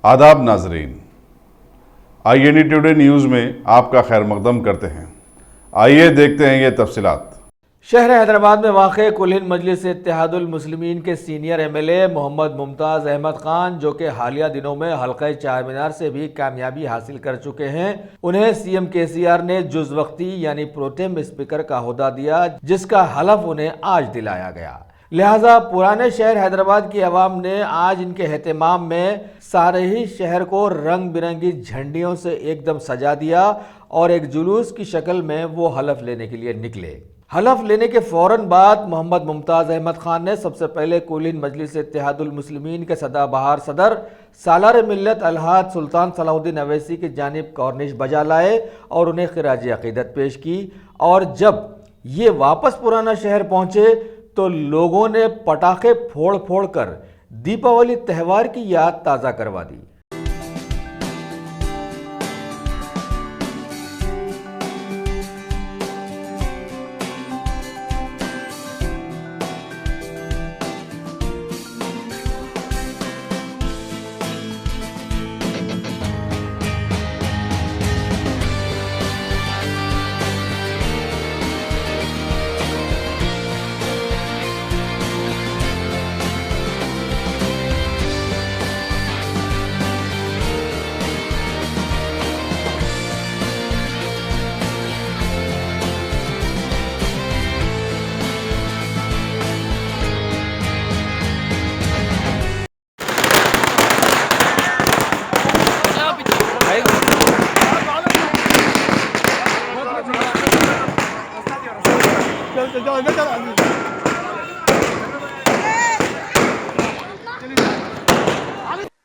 आदाब नाजरीन, INE today news में आपका खैर मकदम करते हैं। आइए देखते हैं ये तफसीलात। शहर हैदराबाद में वाक़ कुल हिंद मजलिस इत्तेहादुल मुस्लिमीन के सीनियर MLA मोहम्मद मुमताज़ अहमद खान, जो कि हालिया दिनों में हल्का चार मीनार से भी कामयाबी हासिल कर चुके हैं, उन्हें CM KCR ने जुज़ वक्ती यानी प्रोटेम स्पीकर का ओहदा दिया, जिसका हलफ उन्हें आज दिलाया गया। लिहाजा पुराने शहर हैदराबाद की आवाम ने आज इनके एहतमाम में सारे ही शहर को रंग बिरंगी झंडियों से एकदम सजा दिया और एक जुलूस की शक्ल में वो हलफ लेने के लिए निकले। हलफ लेने के फौरन बाद मोहम्मद मुमताज़ अहमद खान ने सबसे पहले कुल हिंद मजलिस इत्तेहादुल मुस्लिमीन के सदाबहार सदर सालार मिल्लत अलहाज सुल्तान सलाहुद्दीन अवैसी की जानिब कॉर्निश बजा लाए और उन्हें खिराज अकीदत पेश की। और जब ये वापस पुराना शहर पहुंचे तो लोगों ने पटाखे फोड़ फोड़ कर दीपावली त्यौहार की याद ताज़ा करवा दी।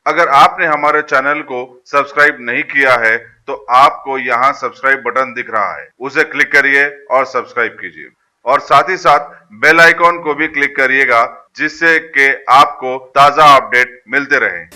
अगर आपने हमारे चैनल को सब्सक्राइब नहीं किया है तो आपको यहाँ सब्सक्राइब बटन दिख रहा है, उसे क्लिक करिए और सब्सक्राइब कीजिए और साथ ही साथ बेल आइकॉन को भी क्लिक करिएगा, जिससे कि आपको ताज़ा अपडेट मिलते रहें।